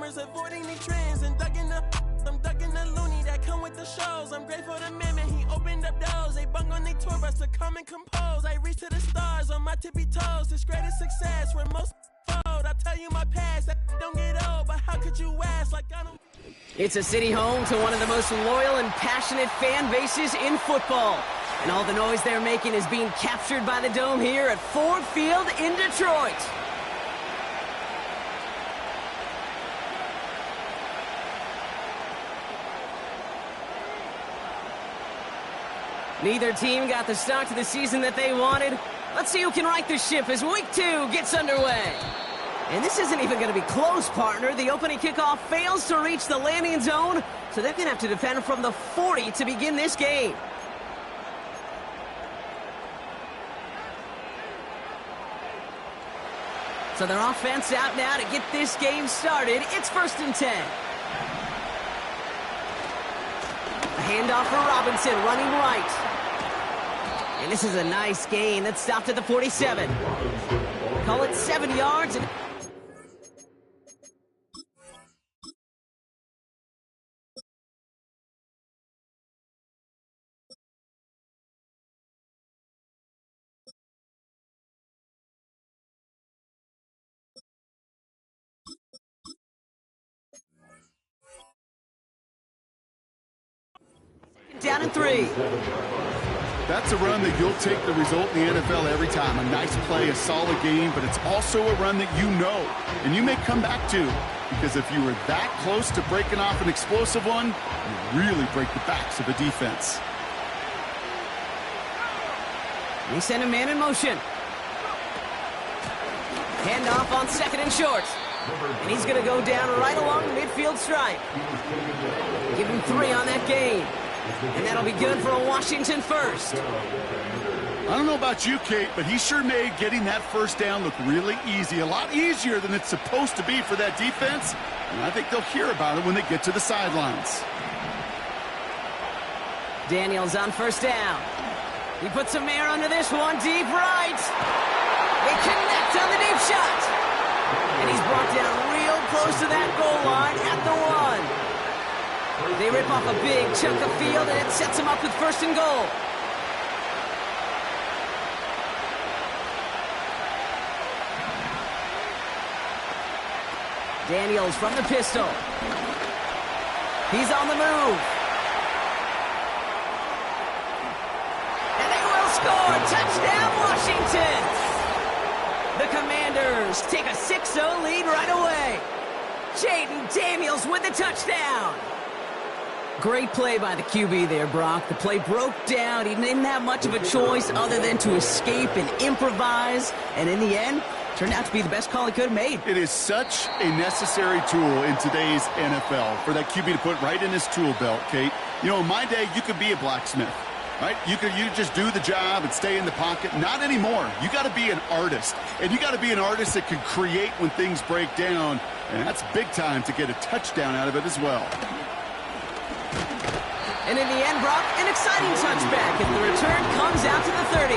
numbers, avoiding these trends, and I'm ducking the loony that come with the shows. I'm grateful to man, he opened up doors. They bung on their tour bus to come and compose. I reach to the stars on my tippy toes. This greatest success where most fold. I tell you my past, that don't get old, but how could you ask like I don't... It's a city home to one of the most loyal and passionate fan bases in football. And all the noise they're making is being captured by the Dome here at Ford Field in Detroit. Neither team got the start to the season that they wanted. Let's see who can right the ship as Week 2 gets underway. And this isn't even going to be close, partner. The opening kickoff fails to reach the landing zone, so they're going to have to defend from the 40 to begin this game. So their offense out now to get this game started. It's 1st and 10. A handoff for Robinson, running right. And this is a nice gain that stopped at the 47. Call it 7 yards. And down in 3. That's a run that you'll take the result in the NFL every time. A nice play, a solid game, but it's also a run that you know and you may come back to, because if you were that close to breaking off an explosive one, you really break the backs of a defense. We send a man in motion. Handoff on 2nd and short. And he's going to go down right along the midfield stripe. Give him 3 on that game. And that'll be good for a Washington first. I don't know about you, Kate, but he sure made getting that first down look really easy. A lot easier than it's supposed to be for that defense. And I think they'll hear about it when they get to the sidelines. Daniels on 1st down. He puts some air under this one, deep right. They connect on the deep shot. And he's brought down real close to that goal line at the 1. They rip off a big chunk of field, and it sets them up with 1st and goal. Daniels from the pistol. He's on the move. And they will score! Touchdown, Washington! The Commanders take a 6-0 lead right away. Jayden Daniels with the touchdown. Great play by the QB there, Brock. The play broke down. He didn't have much of a choice other than to escape and improvise. And in the end, turned out to be the best call he could have made. It is such a necessary tool in today's NFL for that QB to put right in his tool belt, Kate. You know, in my day, you could be a blacksmith, right? You just do the job and stay in the pocket. Not anymore. You got to be an artist. And you got to be an artist that can create when things break down. And that's big time to get a touchdown out of it as well. And in the end, Brock, an exciting touchback, and the return comes out to the 30.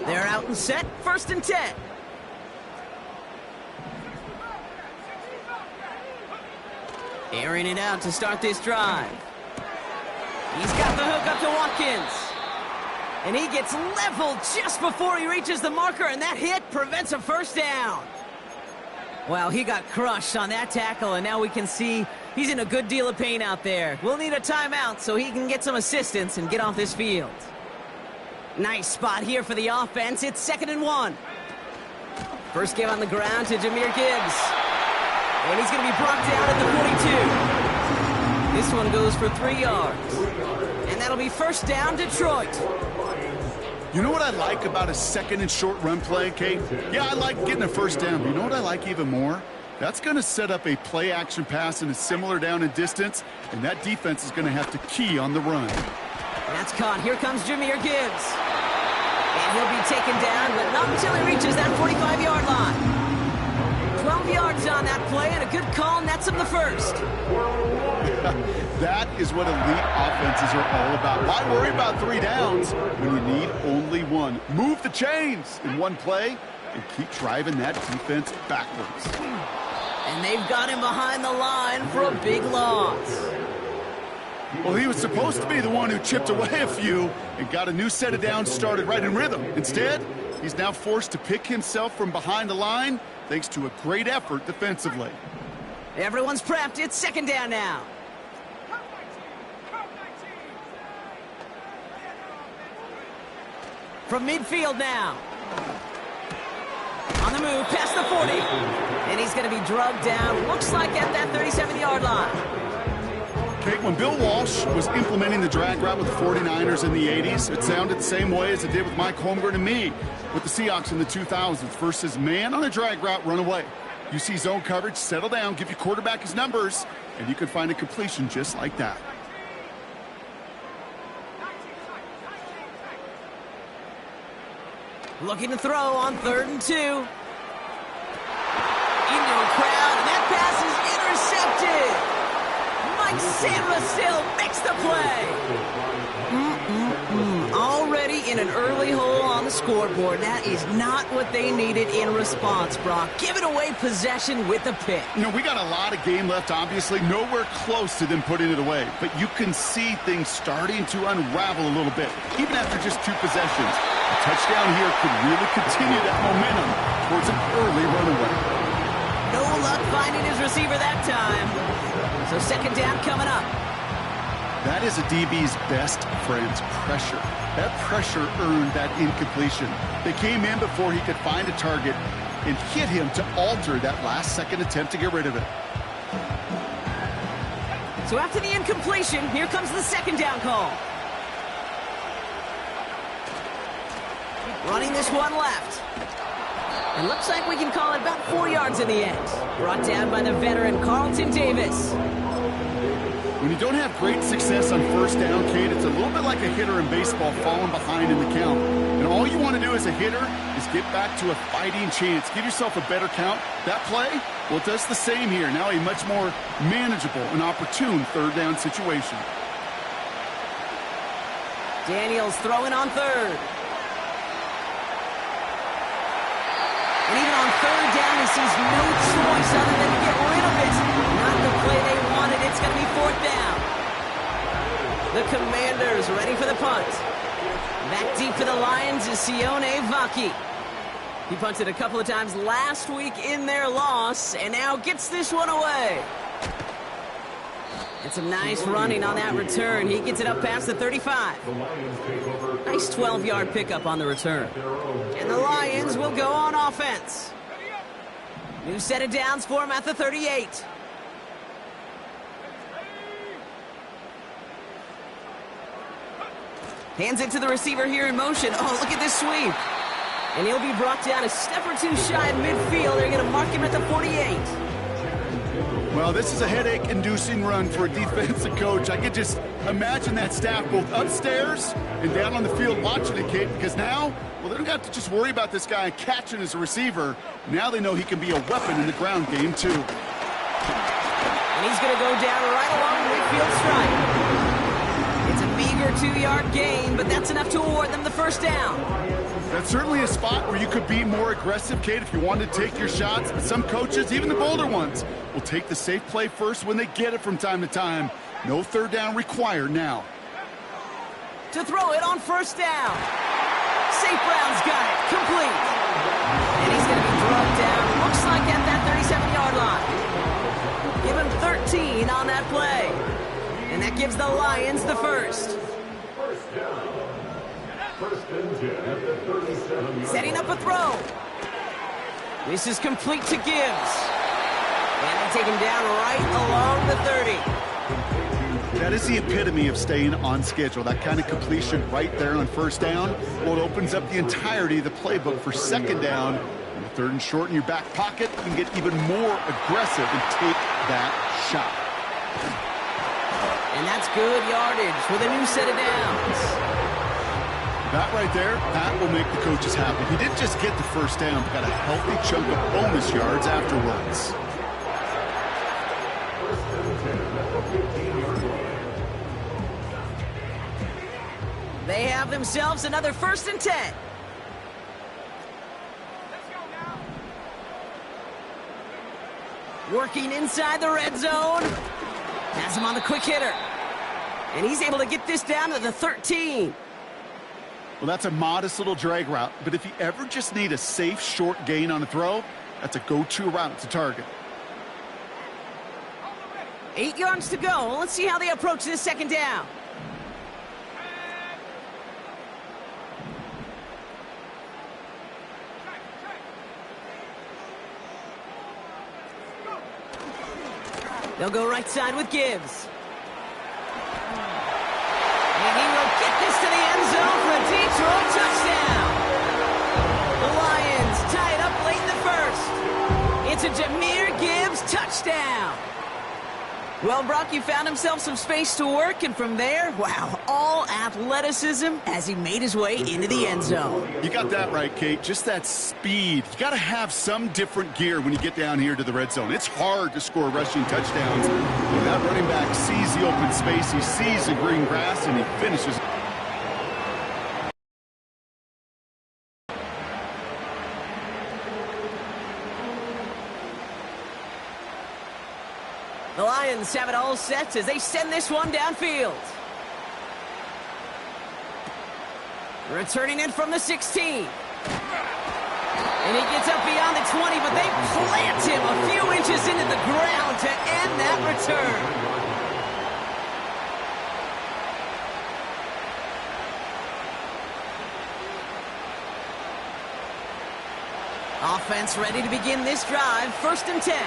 They're out and set, 1st and 10. Airing it out to start this drive. He's got the hook up to Watkins. And he gets leveled just before he reaches the marker, and that hit prevents a 1st down. Well, he got crushed on that tackle, and now we can see he's in a good deal of pain out there. We'll need a timeout so he can get some assistance and get off this field. Nice spot here for the offense. It's 2nd and 1. First give on the ground to Jahmyr Gibbs. And he's going to be brought down at the 42. This one goes for 3 yards. And that'll be 1st down, Detroit. You know what I like about a 2nd and short run play, Kate? Yeah, I like getting a 1st down. But you know what I like even more? That's going to set up a play-action pass in a similar down and distance, and that defense is going to have to key on the run. That's caught. Here comes Jahmyr Gibbs. And he'll be taken down, but not until he reaches that 45-yard line. 12 yards on that play, and a good call nets him the first. That is what elite offenses are all about. Why worry about 3 downs when you need only 1? Move the chains in one play and keep driving that defense backwards. And they've got him behind the line for a big loss. Well, he was supposed to be the one who chipped away a few and got a new set of downs started right in rhythm. Instead, he's now forced to pick himself from behind the line thanks to a great effort defensively. Everyone's prepped. It's second down now. From midfield now. On the move, past the 40. And he's going to be drugged down, looks like at that 37-yard line. Okay, when Bill Walsh was implementing the drag route with the 49ers in the 80s, it sounded the same way as it did with Mike Holmgren and me with the Seahawks in the 2000s versus man on a drag route, run away. You see zone coverage, settle down, give your quarterback his numbers, and you can find a completion just like that. Looking to throw on 3rd and 2. Into a crowd, and that pass is intercepted. Mike Sandra still makes the play. Already in an early hole on the scoreboard. That is not what they needed in response, Brock. Giving away possession with the pick. You know, we got a lot of game left, obviously. Nowhere close to them putting it away. But you can see things starting to unravel a little bit, even after just 2 possessions. A touchdown here could really continue that momentum towards an early runaway. No luck finding his receiver that time. So second down coming up. That is a DB's best friend, pressure. That pressure earned that incompletion. They came in before he could find a target and hit him to alter that last-second attempt to get rid of it. So after the incompletion, here comes the second down call. Running this one left. It looks like we can call it about 4 yards in the end. Brought down by the veteran Carlton Davis. When you don't have great success on first down, Kate, it's a little bit like a hitter in baseball falling behind in the count. And all you want to do as a hitter is get back to a fighting chance. Give yourself a better count. That play, well, it does the same here. Now a much more manageable and opportune third down situation. Daniels throwing on 3rd. And even on 3rd down, he sees no choice other than to get rid of it. Not the play they wanted. It's going to be 4th down. The Commanders ready for the punt. Back deep for the Lions is Sione Vaki. He punted a couple of times last week in their loss, and now gets this one away. And some nice running on that return. He gets it up past the 35. Nice 12-yard pickup on the return. And the Lions will go on offense. New set of downs for him at the 38. Hands it to the receiver here in motion. Oh, look at this sweep. And he'll be brought down a step or 2 shy of midfield. They're going to mark him at the 48. Well, this is a headache-inducing run for a defensive coach. I could just imagine that staff both upstairs and down on the field watching it, Kate, because now, well, they don't have to just worry about this guy catching as a receiver. Now they know he can be a weapon in the ground game, too. And he's going to go down right along the midfield stripe. It's a meager 2-yard gain, but that's enough to award them the first down. That's certainly a spot where you could be more aggressive, Kate, if you wanted to take your shots. But some coaches, even the bolder ones, will take the safe play first when they get it from time to time. No third down required now. To throw it on first down. St. Brown's got it. Complete. And he's going to be drugged down. Looks like at that 37-yard line. Give him 13 on that play. And that gives the Lions the first. Setting up a throw. This is complete to Gibbs. And they take him down right along the 30. That is the epitome of staying on schedule. That kind of completion right there on first down. Well, it opens up the entirety of the playbook for second down. And 3rd and short in your back pocket, you can get even more aggressive and take that shot. And that's good yardage with a new set of downs. That right there, that will make the coaches happy. He didn't just get the first down, but got a healthy chunk of bonus yards afterwards. They have themselves another 1st and 10. Working inside the red zone. Has him on the quick hitter. And he's able to get this down to the 13. Well, that's a modest little drag route, but if you ever just need a safe, short gain on a throw, that's a go-to route to target. 8 yards to go. Let's see how they approach this 2nd down. They'll go right side with Gibbs. And he will get this to the end zone for a Detroit touchdown. The Lions tie it up late in the 1st. It's a Jahmyr Gibbs touchdown. Well, Brock, he found himself some space to work, and from there, wow, all athleticism as he made his way into the end zone. You got that right, Kate. Just that speed. You got to have some different gear when you get down here to the red zone. It's hard to score rushing touchdowns when that running back sees the open space, he sees the green grass, and he finishes. The Lions have it all set as they send this one downfield. Returning in from the 16. And he gets up beyond the 20, but they plant him a few inches into the ground to end that return. Offense ready to begin this drive. 1st and 10.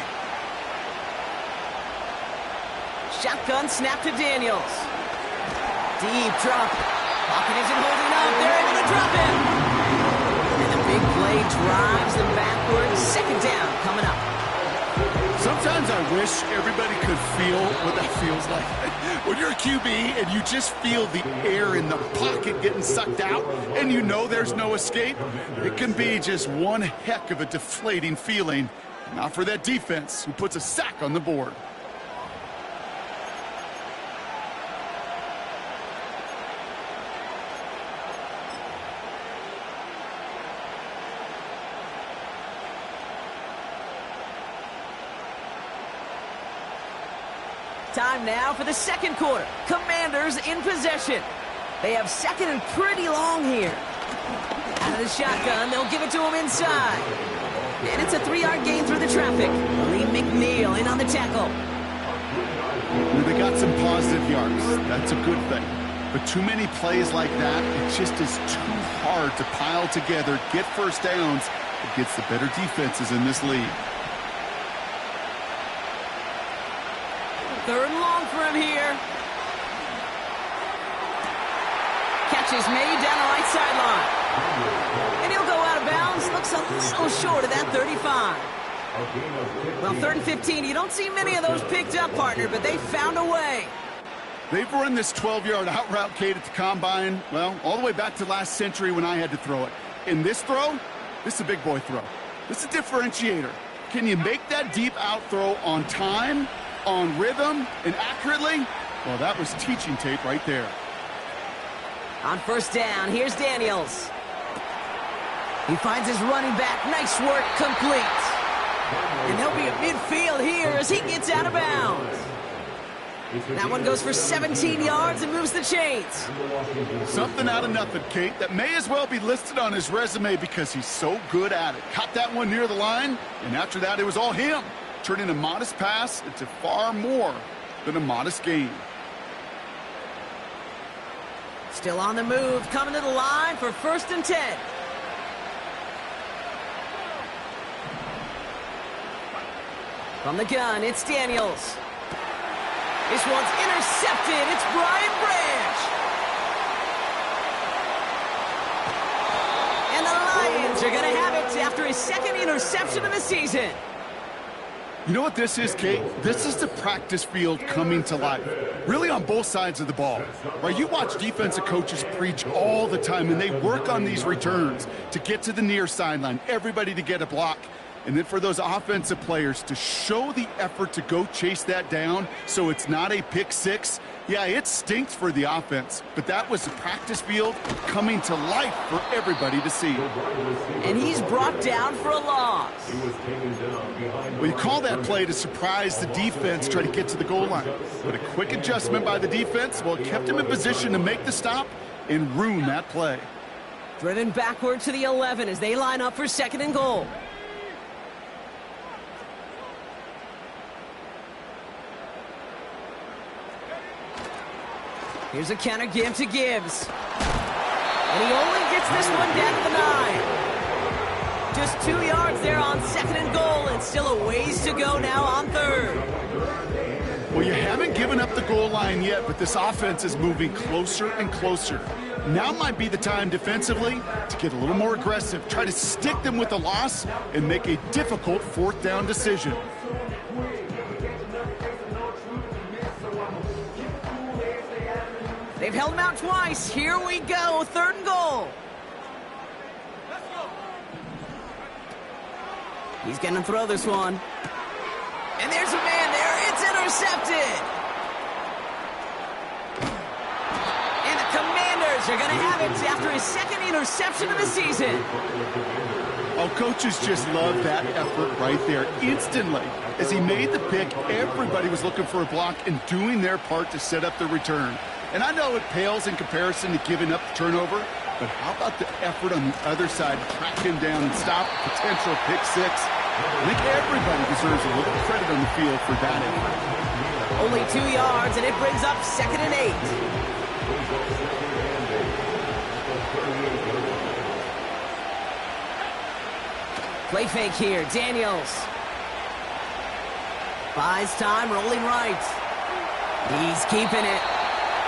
Shotgun snap to Daniels. Deep drop. Pocket isn't holding up. They're able to drop him. And the big play drives them backwards. 2nd down coming up. Sometimes I wish everybody could feel what that feels like. When you're a QB and you just feel the air in the pocket getting sucked out and you know there's no escape, it can be just one heck of a deflating feeling. Not for that defense who puts a sack on the board. Time now for the 2nd quarter. Commanders in possession. They have 2nd and pretty long here. Out of the shotgun, they'll give it to him inside. And it's a 3-yard gain through the traffic. Lee McNeil in on the tackle. They got some positive yards. That's a good thing. But too many plays like that, it just is too hard to pile together, get 1st downs against the better defenses in this league. 3rd and long for him here. Catch is made down the right sideline. And he'll go out of bounds. Looks a little short of that 35. Well, 3rd and 15. You don't see many of those picked up, partner, but they found a way. They've run this 12-yard out route, Kate, at the combine, well, all the way back to last century when I had to throw it. In this throw, this is a big boy throw. This is a differentiator. Can you make that deep out throw on time, on rhythm, and accurately? Well, that was teaching tape right there. On 1st down, here's Daniels. He finds his running back. Nice work, complete. And they'll be at midfield here as he gets out of bounds. That one goes for 17 yards and moves the chains. Something out of nothing, Kate, that may as well be listed on his resume because he's so good at it. Caught that one near the line, and after that, it was all him. Turning a modest pass into far more than a modest gain. Still on the move, coming to the line for 1st and 10. From the gun, it's Daniels. This one's intercepted. It's Brian Branch. And the Lions are going to have it after his 2nd interception of the season. You know what this is, Kate? This is the practice field coming to life. Really on both sides of the ball. Right? You watch defensive coaches preach all the time, and they work on these returns to get to the near sideline, everybody to get a block. And then for those offensive players to show the effort to go chase that down so it's not a pick six, yeah, it stinks for the offense. But that was the practice field coming to life for everybody to see. And he's brought down for a loss. Well, you call that play to surprise the defense, try to get to the goal line. But a quick adjustment by the defense, well, it kept him in position to make the stop and ruin that play. Driven backward to the 11 as they line up for 2nd and goal. Here's a counter give to Gibbs. And he only gets this one down to the 9. Just 2 yards there on 2nd and goal, and still a ways to go now on 3rd. Well, you haven't given up the goal line yet, but this offense is moving closer and closer. Now might be the time defensively to get a little more aggressive, try to stick them with the loss, and make a difficult 4th down decision. They've held him out twice. Here we go, 3rd and goal. He's going to throw this one. And there's a man there. It's intercepted. And the Commanders are going to have it after his 2nd interception of the season. Oh, coaches just love that effort right there. Instantly, as he made the pick, everybody was looking for a block and doing their part to set up the return. And I know it pales in comparison to giving up the turnover, but how about the effort on the other side, track him down and stop a potential pick six? I think everybody deserves a little credit on the field for that effort. Only 2 yards, and it brings up 2nd and 8. Play fake here, Daniels. Buys time, rolling right. He's keeping it.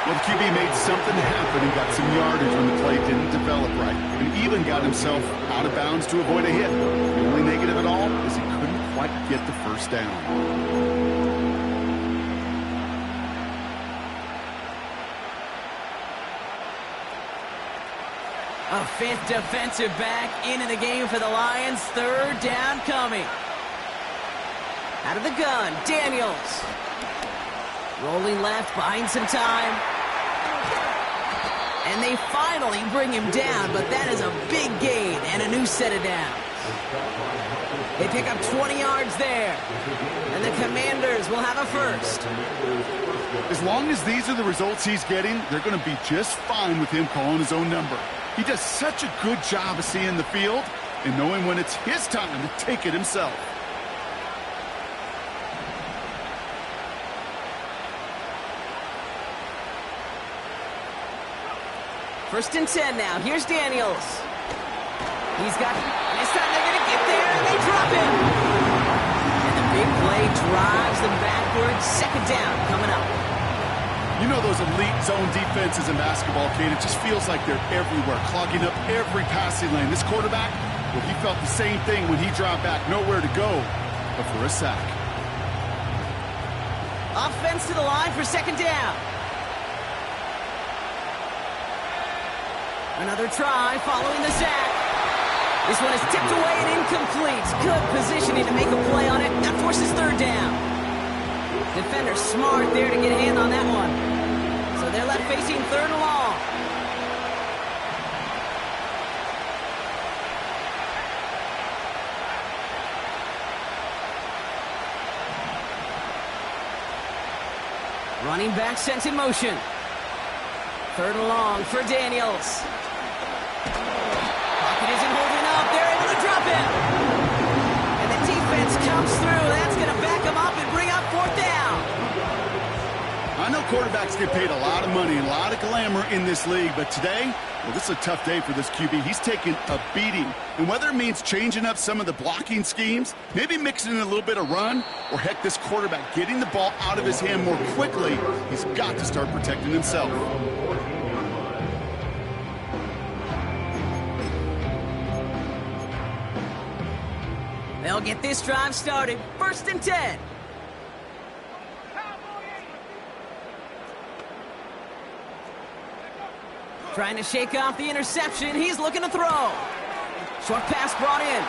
Well, the QB made something happen and got some yardage when the play didn't develop right. And even got himself out of bounds to avoid a hit. The only negative at all is he couldn't quite get the 1st down. A 5th defensive back into the game for the Lions. 3rd down coming. Out of the gun, Daniels. Rolling left, buying some time. And they finally bring him down, but that is a big gain and a new set of downs. They pick up 20 yards there. And the Commanders will have a 1st. As long as these are the results he's getting, they're going to be just fine with him calling his own number. He does such a good job of seeing the field and knowing when it's his time to take it himself. 1st and 10 now. Here's Daniels. He's got... This time they're going to get there, and they drop him. And the big play drives them backwards. 2nd down coming up. You know those elite zone defenses in basketball, Kate, it just feels like they're everywhere, clogging up every passing lane. This quarterback, well, he felt the same thing when he dropped back. Nowhere to go but for a sack. Offense to the line for 2nd down. Another try following the sack. This one is tipped away and incomplete. Good positioning to make a play on it. That forces 3rd down. Defender smart there to get a hand on that one. So they're left facing 3rd and long. Running back sent in motion. 3rd and long for Daniels. Pocket isn't holding up. They're able to drop him. And the defense comes through. That's going to back him up and bring up 4th down. I know quarterbacks get paid a lot of money, a lot of glamour in this league, but today, well, this is a tough day for this QB. He's taking a beating. And whether it means changing up some of the blocking schemes, maybe mixing in a little bit of run, or heck, this quarterback getting the ball out of his hand more quickly, he's got to start protecting himself. They'll get this drive started. 1st and 10. Trying to shake off the interception. He's looking to throw. Short pass brought in.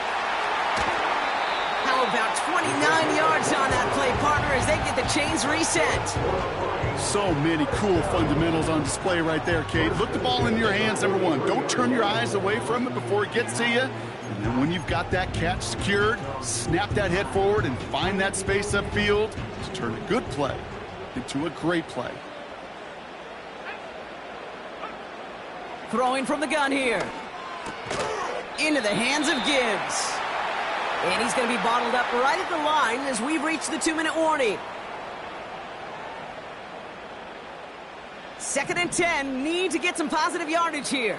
How about 29 yards on that play, partner, as they get the chains reset. So many cool fundamentals on display right there, Kate. Look the ball in your hands, number one. Don't turn your eyes away from it before it gets to you. And then when you've got that catch secured, snap that head forward and find that space upfield to turn a good play into a great play. Throwing from the gun here. Into the hands of Gibbs. And he's going to be bottled up right at the line as we've reached the 2-minute warning. 2nd and 10, need to get some positive yardage here.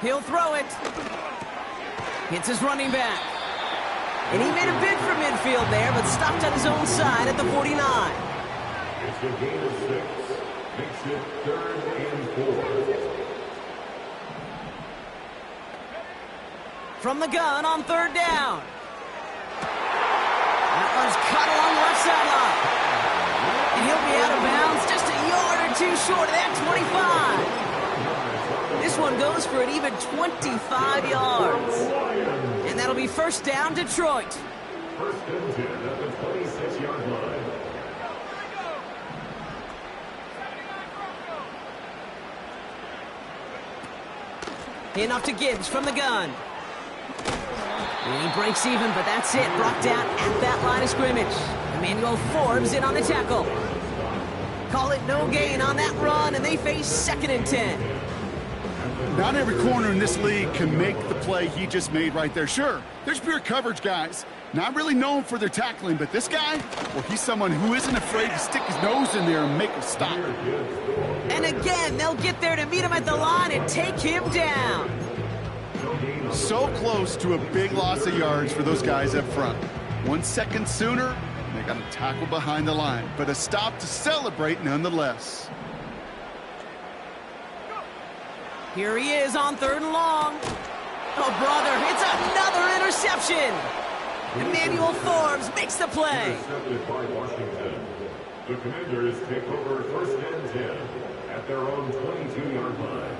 He'll throw it. Hits his running back. And he made a bid for midfield there, but stopped on his own side at the 49. It's a gain of 6. Makes it 3rd and 4. From the gun on 3rd down. That one's cut along the left sideline. And he'll be out of bounds just a yard or two short of that 25. This one goes for an even 25 yards. And that'll be 1st down, Detroit. 1st and 10 at the 26-yard line. Enough to Gibbs from the gun. And he breaks even, but that's it. Brought down at that line of scrimmage. Emmanuel Forbes in on the tackle. Call it no gain on that run, and they face 2nd and 10. Not every corner in this league can make the play he just made right there. Sure, there's pure coverage guys. Not really known for their tackling, but this guy, well, he's someone who isn't afraid to stick his nose in there and make a stop. And again, they'll get there to meet him at the line and take him down. So close to a big loss of yards for those guys up front. 1 second sooner, they got a tackle behind the line, but a stop to celebrate nonetheless. Here he is on 3rd and long. Oh, brother, it's another interception. Emmanuel Forbes makes the play. Intercepted by Washington. The Commanders take over 1st and 10 at their own 22-yard line.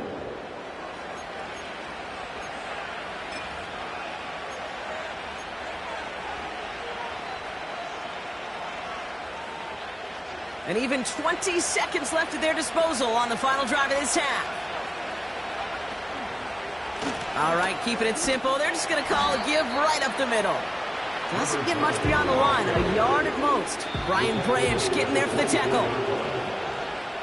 And even 20 seconds left at their disposal on the final drive of this half. All right, keeping it simple. They're just going to call a give right up the middle. Doesn't get much beyond the line, a yard at most. Brian Branch getting there for the tackle.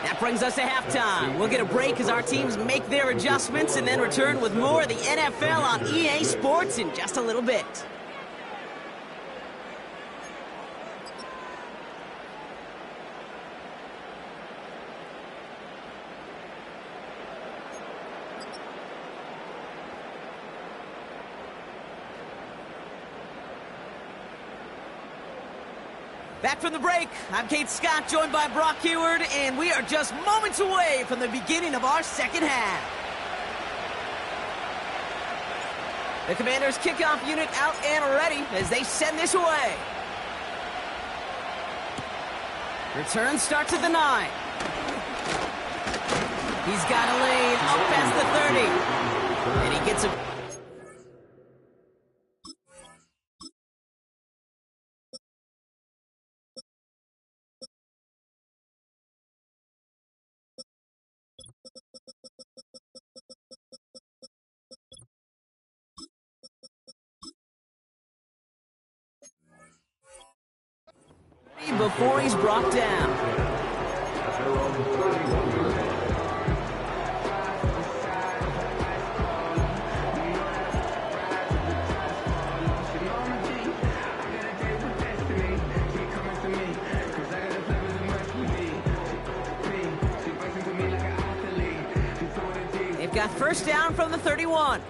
That brings us to halftime. We'll get a break as our teams make their adjustments and then return with more of the NFL on EA Sports in just a little bit. Back from the break, I'm Kate Scott, joined by Brock Huard, and we are just moments away from the beginning of our 2nd half. The Commanders' kickoff unit out and ready as they send this away. Return starts at the 9. He's got a lane up past the 30. And he gets a... before he's brought down. They've got 1st down from the 31.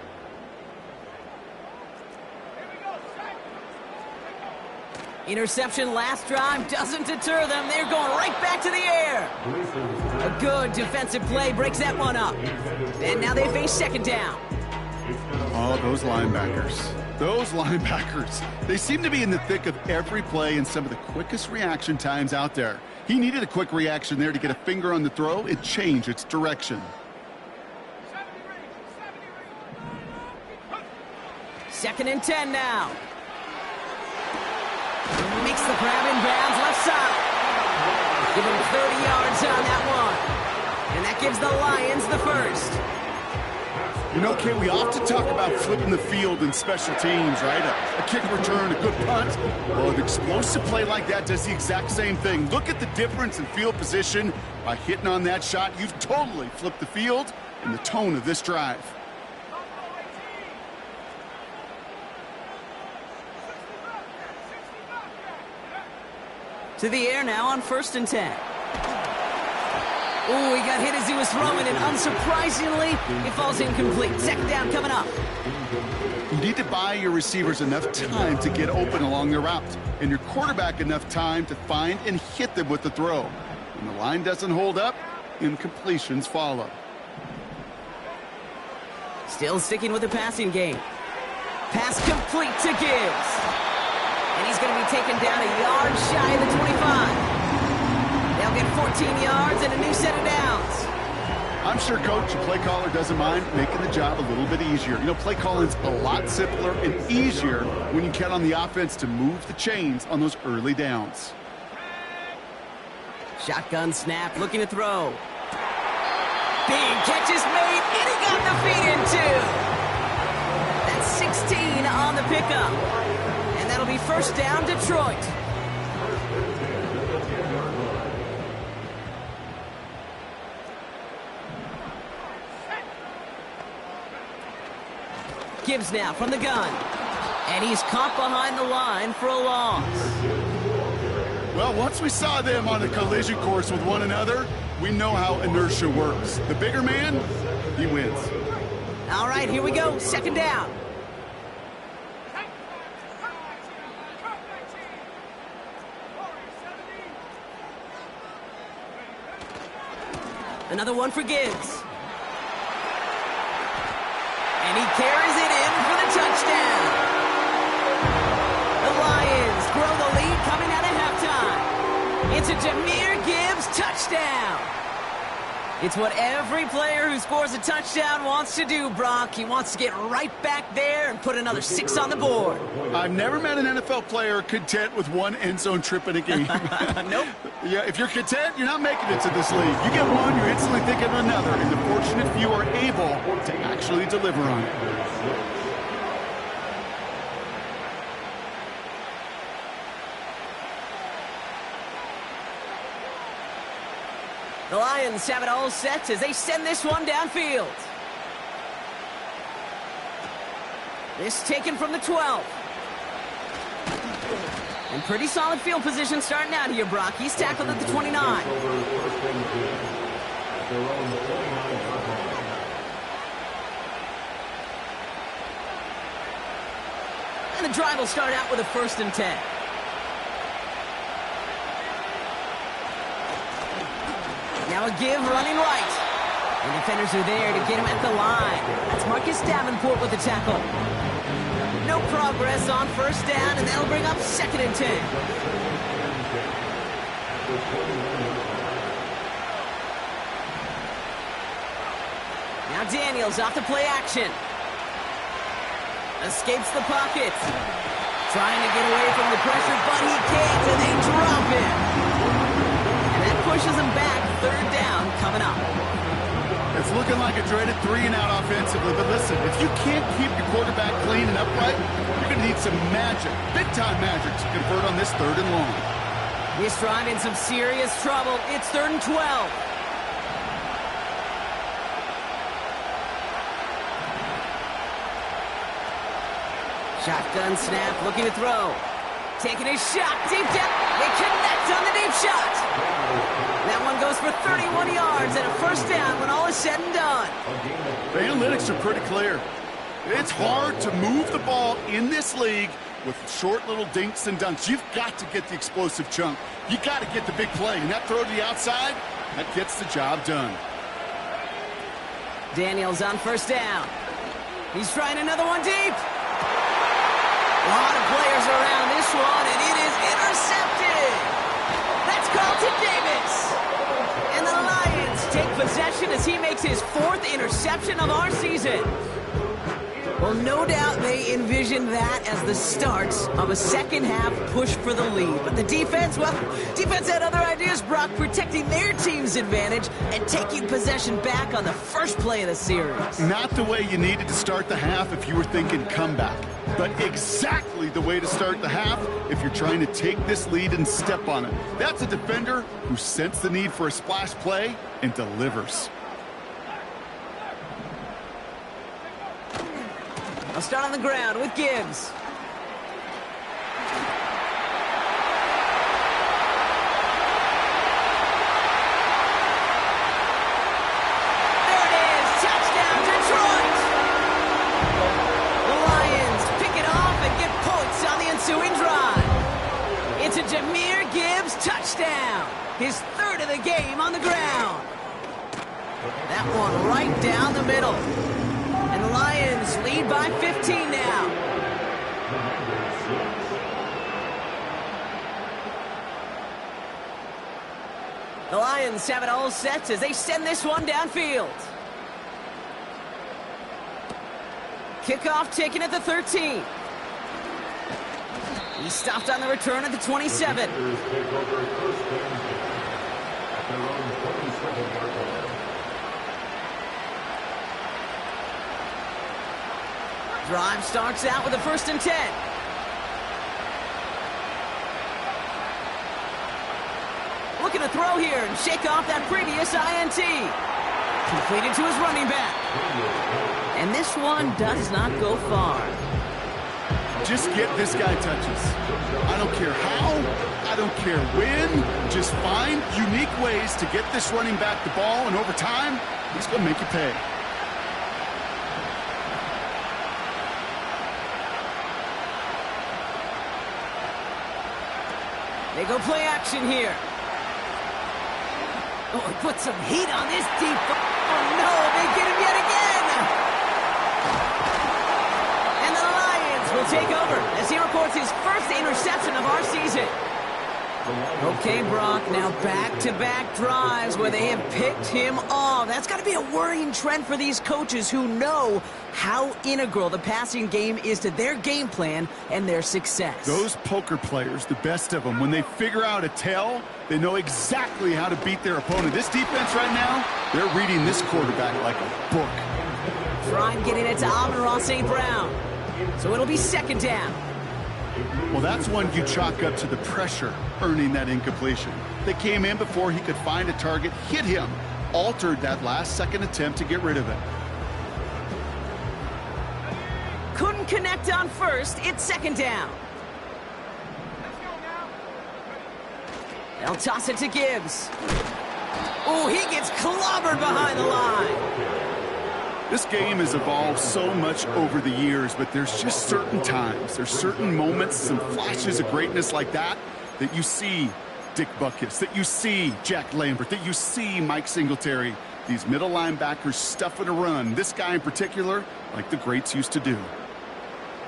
Interception last drive doesn't deter them. They're going right back to the air. A good defensive play breaks that one up. And now they face second down. Oh, those linebackers. Those linebackers. They seem to be in the thick of every play and some of the quickest reaction times out there. He needed a quick reaction there to get a finger on the throw. It changed its direction. Second and 10 now. Makes the grab in bounds left side. Give him 30 yards on that one. And that gives the Lions the first. You know, Kate, we often talk about flipping the field in special teams, right? A kick return, a good punt. Well, an explosive play like that does the exact same thing. Look at the difference in field position. By hitting on that shot, you've totally flipped the field and the tone of this drive. To the air now on 1st and 10. Oh, he got hit as he was throwing, and unsurprisingly, it falls incomplete. Second down coming up. You need to buy your receivers enough time to get open along their route, and your quarterback enough time to find and hit them with the throw. When the line doesn't hold up, incompletions follow. Still sticking with the passing game. Pass complete to Gibbs. And he's going to be taken down a yard shy of the 25. They'll get 14 yards and a new set of downs. I'm sure, Coach, the play caller doesn't mind making the job a little bit easier. You know, play calling's a lot simpler and easier when you count on the offense to move the chains on those early downs. Shotgun snap, looking to throw. Big catch is made, and he got the feet in two. That's 16 on the pickup. And that'll be first down, Detroit. Gibbs now from the gun. And he's caught behind the line for a loss. Well, once we saw them on a collision course with one another, we know how inertia works. The bigger man, he wins. All right, here we go. Second down. Another one for Gibbs. And he carries it in for the touchdown. The Lions grow the lead coming out of halftime. It's a Jahmyr Gibbs touchdown. It's what every player who scores a touchdown wants to do, Brock. He wants to get right back there and put another 6 on the board. I've never met an NFL player content with one end zone trip in a game. Nope. Yeah, if you're content, you're not making it to this league. You get one, you're instantly thinking of another, and the fortunate few are able to actually deliver on it. The Lions have it all set as they send this one downfield. This taken from the 12. And pretty solid field position starting out here, Brock. He's tackled at the 29. And the drive will start out with a 1st and 10. Now a give running right. And defenders are there to get him at the line. That's Marcus Davenport with the tackle. No progress on 1st down, and that'll bring up 2nd and 10. Now Daniels off to play action. Escapes the pocket. Trying to get away from the pressure, but he can't, and they drop him. And that pushes him back. 3rd down coming up. It's looking like a dreaded 3-and-out offensively, but listen, if you can't keep your quarterback clean and upright, you're going to need some magic, big-time magic to convert on this 3rd and long. This drive in some serious trouble. It's 3rd and 12. Shotgun snap, looking to throw. Taking a shot, deep down. They connect on the deep shot. That one goes for 31 yards and a 1st down when all is said and done. The analytics are pretty clear. It's hard to move the ball in this league with short little dinks and dunks. You've got to get the explosive chunk. You got to get the big play. And that throw to the outside, that gets the job done. Daniels on first down. He's trying another one deep. A lot of players around this one, and it is intercepted. That's Carlton Davis. And the Lions take possession as he makes his 4th interception of our season. Well, no doubt they envisioned that as the start of a second-half push for the lead. But the defense, well, defense had other ideas, Brock, protecting their team's advantage and taking possession back on the first play of the series. Not the way you needed to start the half if you were thinking comeback, but exactly the way to start the half if you're trying to take this lead and step on it. That's a defender who sensed the need for a splash play and delivers. I'll start on the ground with Gibbs. There it is! Touchdown, Detroit! The Lions pick it off and get points on the ensuing drive. It's a Jahmyr Gibbs touchdown. His 3rd of the game on the ground. That one right down the middle. And the Lions lead by 15 now. The Lions have it all set as they send this one downfield. Kickoff taken at the 13. He stopped on the return at the 27. Drive starts out with a 1st and 10. Looking to throw here and shake off that previous INT. Completed to his running back. And this one does not go far. Just get this guy touches. I don't care how, I don't care when. Just find unique ways to get this running back the ball, and over time, he's going to make you pay. They go play action here. Oh, he put some heat on this deep. Oh, no, they get him yet again. And the Lions will take over as he records his 1st interception of our season. Okay, Brock, now back-to-back drives where they have picked him off. That's got to be a worrying trend for these coaches who know how integral the passing game is to their game plan and their success. Those poker players, the best of them, when they figure out a tell, they know exactly how to beat their opponent. This defense right now, they're reading this quarterback like a book. Trying getting it to Amon-Ra St. Brown. So it'll be 2nd down. Well, that's one you chalk up to the pressure earning that incompletion. They came in before he could find a target, hit him, altered that last-second attempt to get rid of it. Couldn't connect on 1st. It's 2nd down. They'll toss it to Gibbs. Oh, he gets clobbered behind the line. This game has evolved so much over the years, but there's just certain times, there's certain moments, some flashes of greatness like that you see Dick Butkus, that you see Jack Lambert, that you see Mike Singletary. These middle linebackers stuffing a run. This guy in particular, like the greats used to do.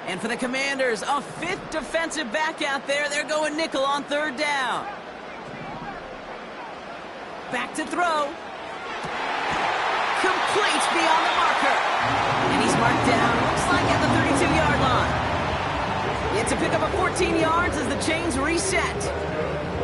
And for the Commanders, a 5th defensive back out there. They're going nickel on 3rd down. Back to throw. Complete beyond the marker. And he's marked down, looks like at the 32-yard line. It's a pickup of 14 yards as the chains reset.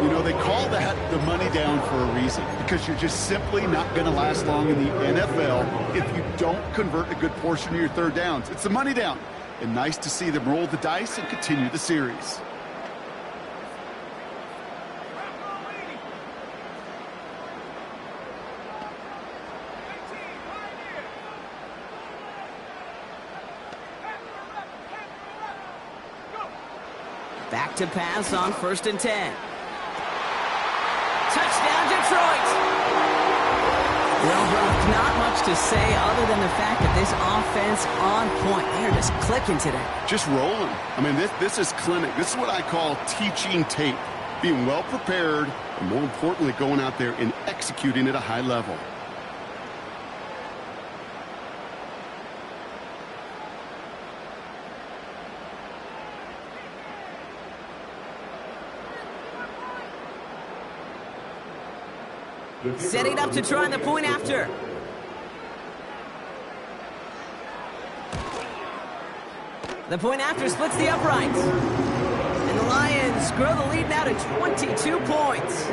You know, they call that the money down for a reason, because you're just simply not going to last long in the NFL if you don't convert a good portion of your 3rd downs. It's the money down. And nice to see them roll the dice and continue the series. Back to pass on 1st and 10. Touchdown, Detroit! Well, Brock, not much to say other than the fact that this offense on point. They're just clicking today. Just rolling. I mean, this is clinic. This is what I call teaching tape. Being well prepared, and more importantly, going out there and executing at a high level. Setting up to try the point after. The point after splits the uprights. And the Lions grow the lead now to 22 points.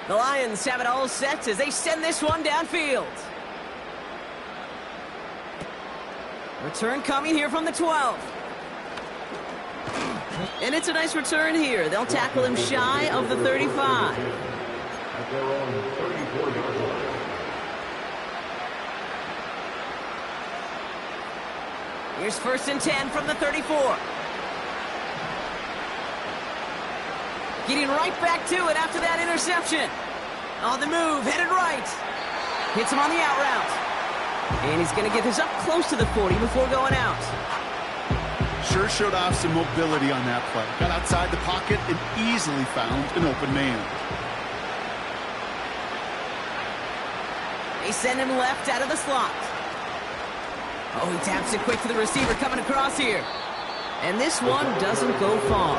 The Lions have it all set as they send this one downfield. Return coming here from the 12. And it's a nice return here. They'll tackle him shy of the 35. At their own 34-yard line. Here's 1st and 10 from the 34. Getting right back to it after that interception. On the move, headed right. Hits him on the out route. And he's going to get this up close to the 40 before going out. Sure showed off some mobility on that play. Got outside the pocket and easily found an open man. They send him left out of the slot. Oh, he taps it quick to the receiver coming across here. And this one doesn't go far.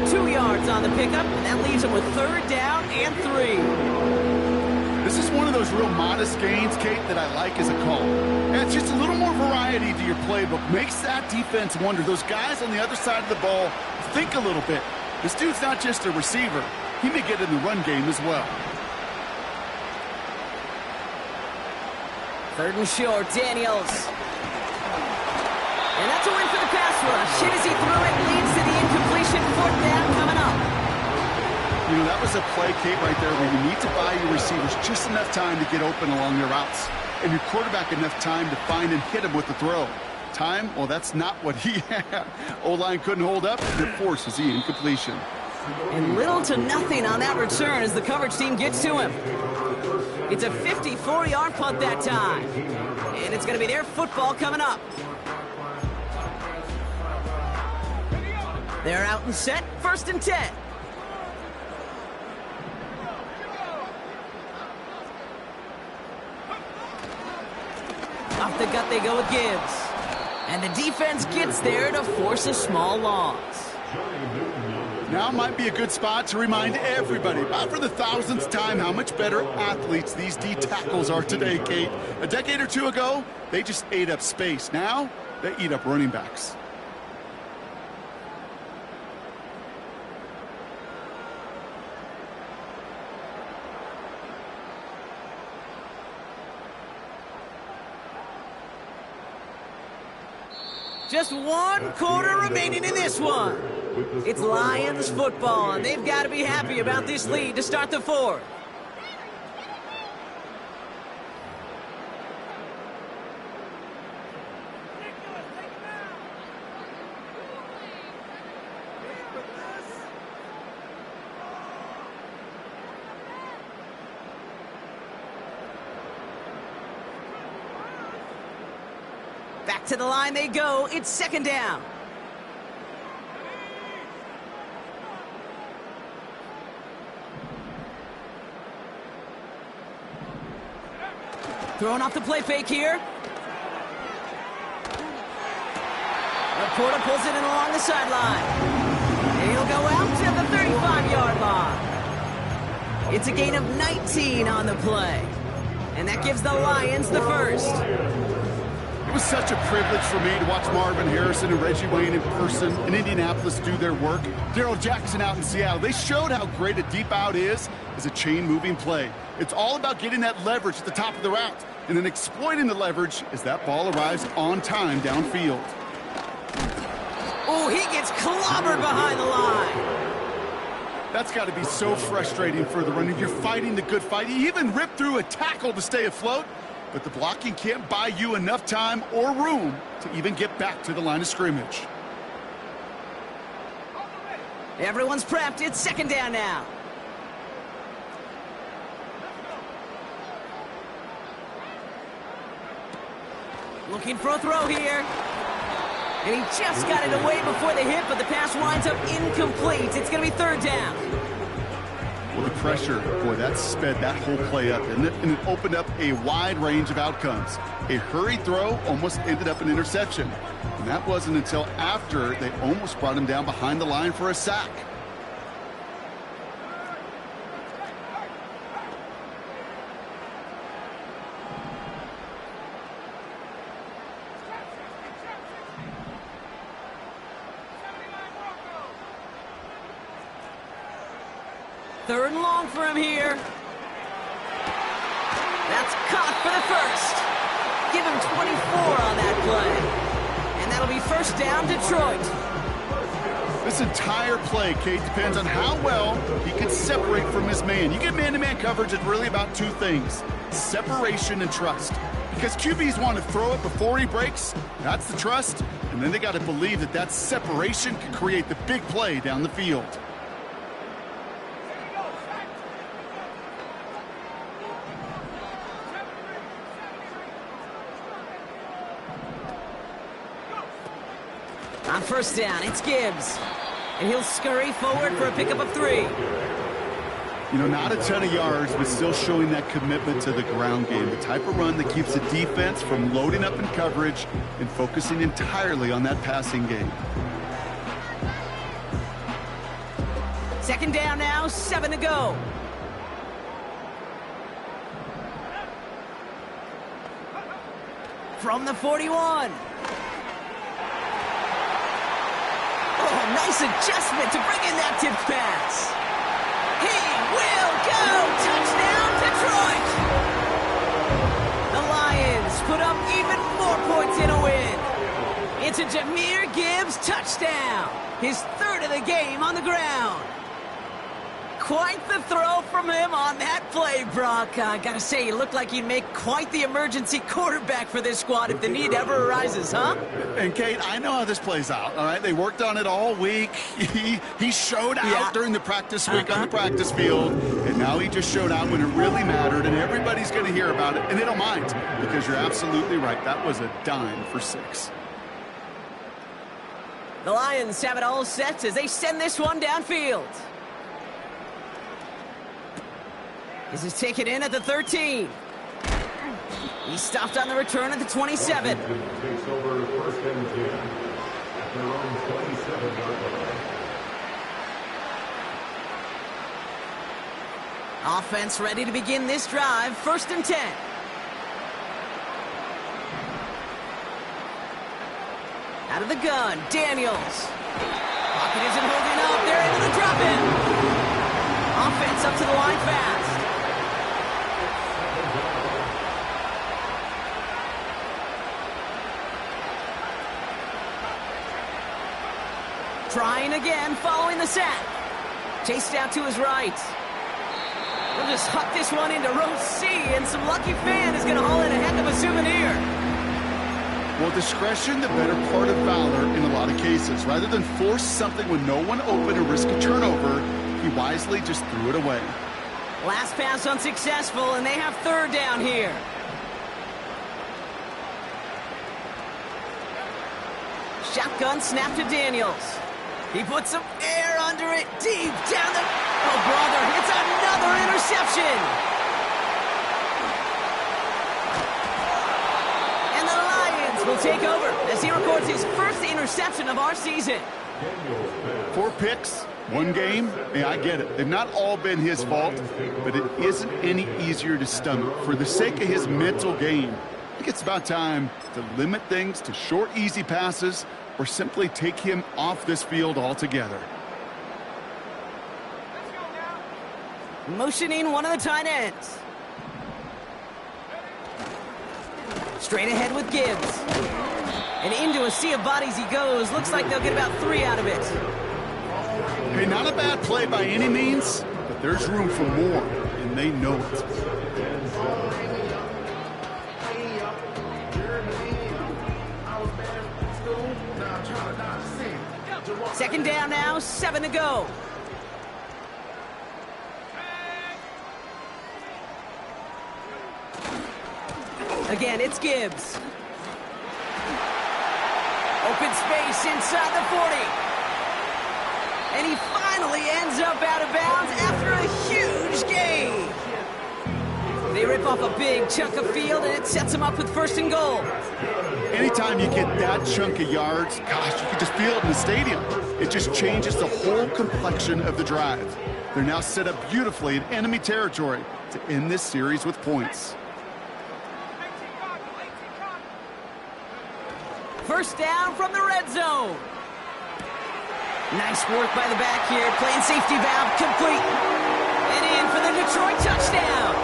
2 yards on the pickup, and that leaves him with 3rd down and 3. This is one of those real modest gains, Kate, that I like as a call. And it's just a little more variety to your playbook. Makes that defense wonder. Those guys on the other side of the ball think a little bit. This dude's not just a receiver. He may get in the run game as well. 3rd and short, Daniels. And that's a win for the pass rush. Hit as he threw it, leads to the incompletion. 4th down coming up. You know, that was a play, Kate, right there where you need to buy your receivers just enough time to get open along their routes. And your quarterback enough time to find and hit him with the throw. Time? Well, that's not what he had. O-line couldn't hold up. It forces the incompletion. And little to nothing on that return as the coverage team gets to him. It's a 54-yard punt that time. And it's going to be their football coming up. They're out and set, 1st and 10. Off the gut they go with Gibbs. And the defense gets there to force a small loss. Now might be a good spot to remind everybody, about for the 1000th time, how much better athletes these D tackles are today, Kate. A decade or two ago, they just ate up space. Now, they eat up running backs. Just 1 quarter remaining in this one. It's Lions football, and they've got to be happy about this lead to start the 4th. Back to the line they go. It's 2nd down. Throwing off the play fake here. Laporta pulls it in along the sideline. And he'll go out to the 35-yard line. It's a gain of 19 on the play. And that gives the Lions the 1st. It was such a privilege for me to watch Marvin Harrison and Reggie Wayne in person in Indianapolis do their work. Darrell Jackson out in Seattle. They showed how great a deep out is as a chain-moving play. It's all about getting that leverage at the top of the route and then exploiting the leverage as that ball arrives on time downfield. Oh, he gets clobbered behind the line. That's got to be so frustrating for the runner. You're fighting the good fight. He even ripped through a tackle to stay afloat, but the blocking can't buy you enough time or room to even get back to the line of scrimmage. Everyone's prepped. It's second down now. Looking for a throw here. And he just got it away before the hit, but the pass winds up incomplete. It's going to be third down. Well, the pressure, boy, that sped that whole play up, didn't it? And it opened up a wide range of outcomes. A hurried throw almost ended up an interception. And that wasn't until after they almost brought him down behind the line for a sack. Third and long for him here. That's caught for the first. Give him 24 on that play. And that'll be first down, Detroit. This entire play, Kate, depends on how well he can separate from his man. You get man-to-man coverage, it's really about two things: separation and trust. Because QBs want to throw it before he breaks, that's the trust. And then they got to believe that that separation can create the big play down the field. On first down, it's Gibbs. And he'll scurry forward for a pickup of 3. You know, not a ton of yards, but still showing that commitment to the ground game. The type of run that keeps the defense from loading up in coverage and focusing entirely on that passing game. Second down now, 7 to go. From the 41. Oh, nice adjustment to bring in that tip pass. He will go! Touchdown, Detroit! The Lions put up even more points in a win. It's a Jahmyr Gibbs touchdown. His third of the game on the ground. Quite the throw from him on that play, Brock. Gotta say, you look like you'd make quite the emergency quarterback for this squad if the need ever arises, huh? And, Kate, I know how this plays out, all right? They worked on it all week. He showed out during the practice week on the practice field, and now he just showed out when it really mattered, and everybody's going to hear about it, and they don't mind, because you're absolutely right. That was a dime for 6. The Lions have it all set as they send this one downfield. This is taken in at the 13. He stopped on the return at the 27. Washington takes over first and 10 at their own 27-yard line. Offense ready to begin this drive. First and 10. Out of the gun, Daniels. Pocket isn't holding up. They're able to drop it. Offense up to the line fast. Trying again, following the sack. Chased out to his right. We'll just huck this one into row C, and some lucky fan is going to haul in a heck of a souvenir. Well, discretion, the better part of valor in a lot of cases. Rather than force something with no one open and risk a turnover, he wisely just threw it away. Last pass unsuccessful, and they have third down here. Shotgun snap to Daniels. He puts some air under it, deep down the... Oh, brother, it's another interception! And the Lions will take over as he records his first interception of our season. 4 picks, 1 game. Yeah, I get it. They've not all been his fault, but it isn't any easier to stomach. For the sake of his mental game, I think it's about time to limit things to short, easy passes, or simply take him off this field altogether. Motioning one of the tight ends. Straight ahead with Gibbs. And into a sea of bodies he goes. Looks like they'll get about 3 out of it. Hey, not a bad play by any means, but there's room for more, and they know it. Second down now, 7 to go. Again, it's Gibbs. Open space inside the 40. And he finally ends up out of bounds after a huge gain. They rip off a big chunk of field, and it sets him up with 1st and goal. Anytime you get that chunk of yards, gosh, you can just feel it in the stadium. It just changes the whole complexion of the drive. They're now set up beautifully in enemy territory to end this series with points. First down from the red zone. Nice work by the back here. Playing safety valve complete. And in for the Detroit touchdown.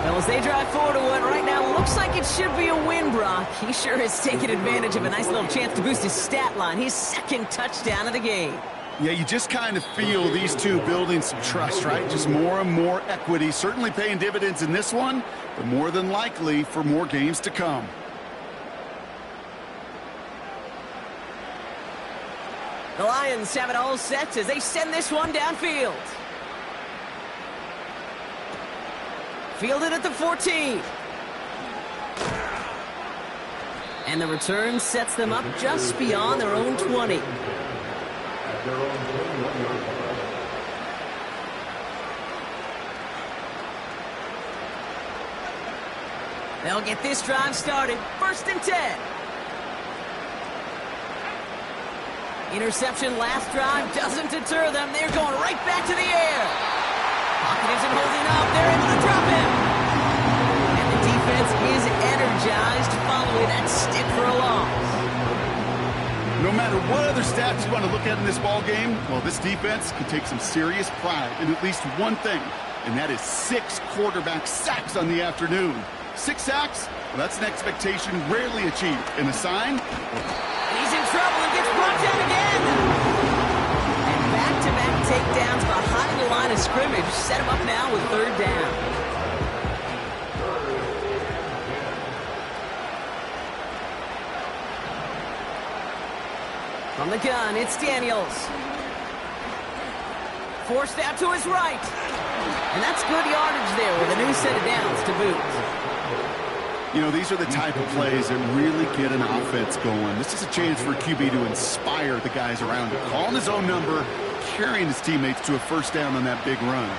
Well, as they drive forward to what right now looks like it should be a win, Brock. He sure has taken advantage of a nice little chance to boost his stat line. His 2nd touchdown of the game. Yeah, you just kind of feel these two building some trust, right? Just more and more equity. Certainly paying dividends in this one, but more than likely for more games to come. The Lions have it all set as they send this one downfield. Fielded at the 14. And the return sets them up just beyond their own 20. They'll get this drive started. 1st and 10. Interception last drive doesn't deter them. They're going right back to the air. Pocket isn't holding up. They're able to drop him. And the defense is energized following that stick for a loss. No matter what other stats you want to look at in this ball game, well, this defense can take some serious pride in at least one thing, and that is 6 quarterback sacks on the afternoon. 6 sacks? Well, that's an expectation rarely achieved. And a sign? He's in trouble and gets brought down again. And back-to-back takedowns behind the line of scrimmage set him up now with 3rd down. From the gun, it's Daniels. Forced out to his right. And that's good yardage there with a new set of downs to boot. You know, these are the type of plays that really get an offense going. This is a chance for QB to inspire the guys around him. Calling his own number, carrying his teammates to a 1st down on that big run.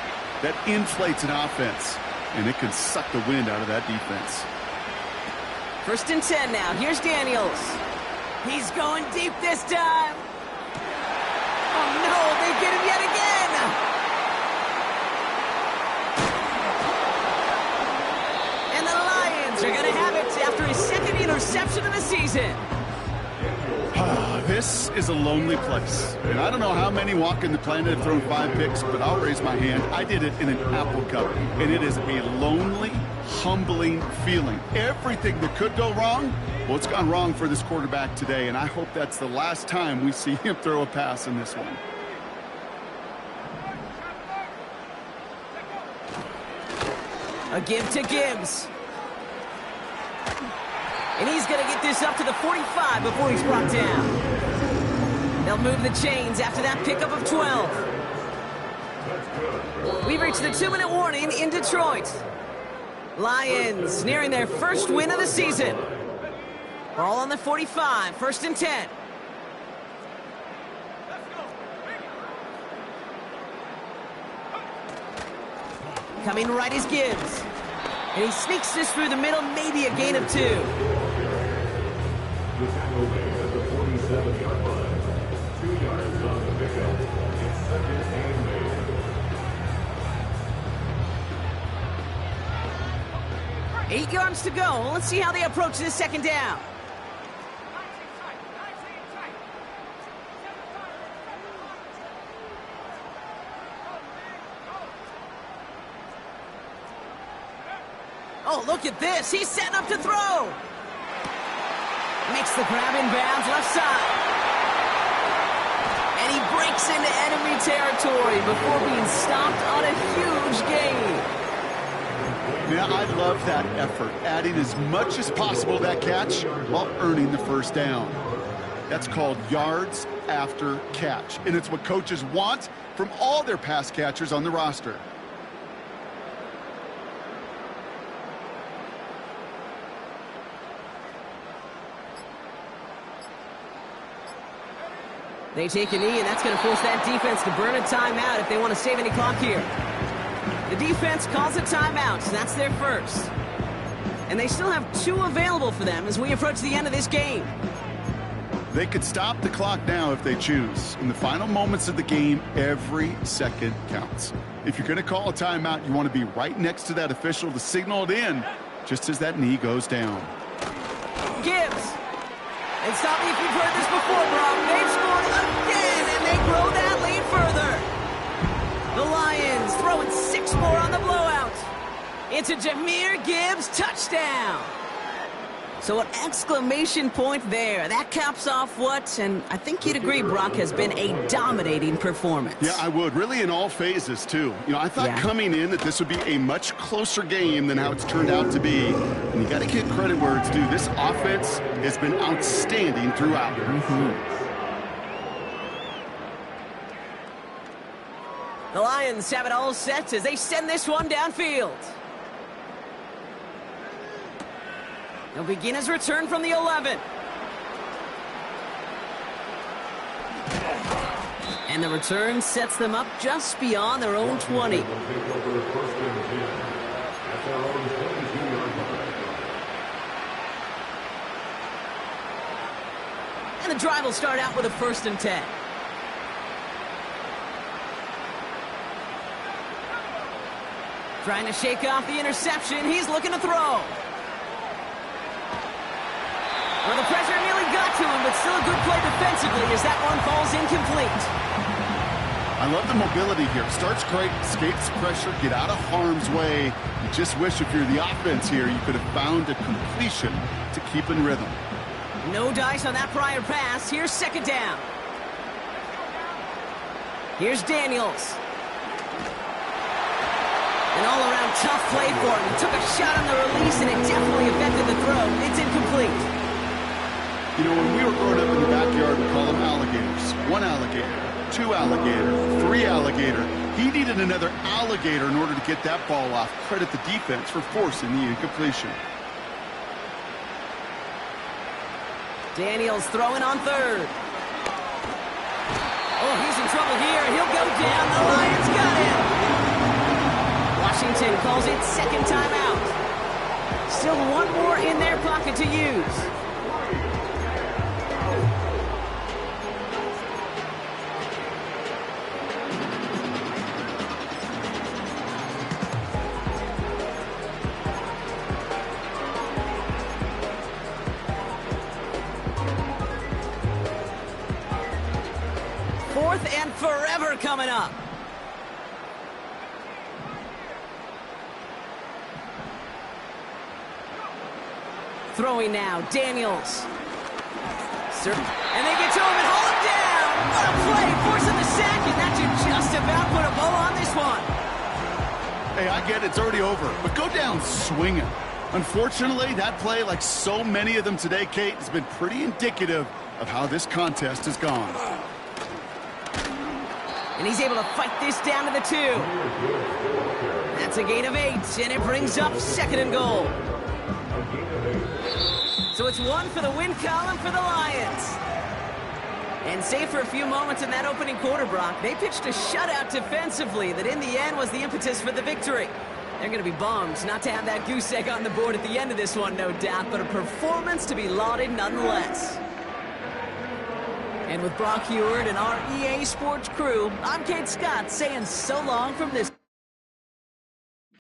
That inflates an offense, and it can suck the wind out of that defense. 1st and 10 now. Here's Daniels. He's going deep this time. Oh, no, they get him yet again. And the Lions are going to have it after his 2nd interception of the season. This is a lonely place. And I don't know how many walking the planet have thrown 5 picks, but I'll raise my hand. I did it in an Apple Cup. And it is a lonely, humbling feeling. Everything that could go wrong, well, it's gone wrong for this quarterback today. And I hope that's the last time we see him throw a pass in this one. A give to Gibbs. And he's going to get this up to the 45 before he's brought down. They'll move the chains after that pickup of 12. We've reached the 2-minute warning in Detroit. Lions nearing their 1st win of the season. Ball on the 45, 1st and 10. Coming right is Gibbs. And he sneaks this through the middle, maybe a gain of 2. The tackle made at the 47-yard line. 2 yards on the pickup. It's 2nd and made. 8 yards to go. Let's see how they approach this 2nd down. Oh, look at this. He's setting up to throw. Makes the grab in bounds left side. And he breaks into enemy territory before being stopped on a huge gain. Yeah, I love that effort, adding as much as possible to that catch while earning the first down. That's called yards after catch, and it's what coaches want from all their pass catchers on the roster. They take a knee, and that's going to force that defense to burn a timeout if they want to save any clock here. The defense calls a timeout, so that's their first. And they still have 2 available for them as we approach the end of this game. They could stop the clock now if they choose. In the final moments of the game, every second counts. If you're going to call a timeout, you want to be right next to that official to signal it in just as that knee goes down. Gibbs. And stop me if you've heard this before, Brock. They've scored again, and they grow that lead further. The Lions throwing 6 more on the blowout. It's a Jahmyr Gibbs touchdown. So an exclamation point there. That caps off what, and I think you'd agree, Brock, has been a dominating performance. Yeah, I would. Really in all phases, too. You know, I thought coming in that this would be a much closer game than how it's turned out to be. And you got to give credit where it's due. This offense has been outstanding throughout. The Lions have it all set as they send this one downfield. They'll begin his return from the 11. And the return sets them up just beyond their own 20. And the drive will start out with a 1st and 10. Trying to shake off the interception. He's looking to throw. Well, the pressure nearly got to him, but still a good play defensively as that one falls incomplete. I love the mobility here. Starts great, escapes pressure, get out of harm's way. You just wish if you're the offense here, you could have found a completion to keep in rhythm. No dice on that prior pass. Here's 2nd down. Here's Daniels. An all-around tough play for him. He took a shot on the release, and it definitely affected the throw. It's incomplete. You know, when we were growing up in the backyard, we call them alligators. 1 alligator, 2 alligator, 3 alligator. He needed another alligator in order to get that ball off. Credit the defense for forcing the incompletion. Daniels throwing on 3rd. Oh, he's in trouble here. He'll go down. The Lions got him. Washington calls it 2nd timeout. Still 1 more in their pocket to use. And forever coming up. Throwing now, Daniels. And they get to him and haul him down. What a play, forcing the sack, and that should just about put a bow on this one. Hey, I get it, it's already over, but go down swinging. Unfortunately, that play, like so many of them today, Kate, has been pretty indicative of how this contest has gone. And he's able to fight this down to the 2. That's a gain of 8, and it brings up 2nd and goal. So it's 1 for the win column for the Lions. And save for a few moments in that opening quarter, Brock, they pitched a shutout defensively that in the end was the impetus for the victory. They're going to be bummed not to have that goose egg on the board at the end of this one, no doubt, but a performance to be lauded nonetheless. And with Brock Huard and our EA Sports crew, I'm Kate Scott saying so long from this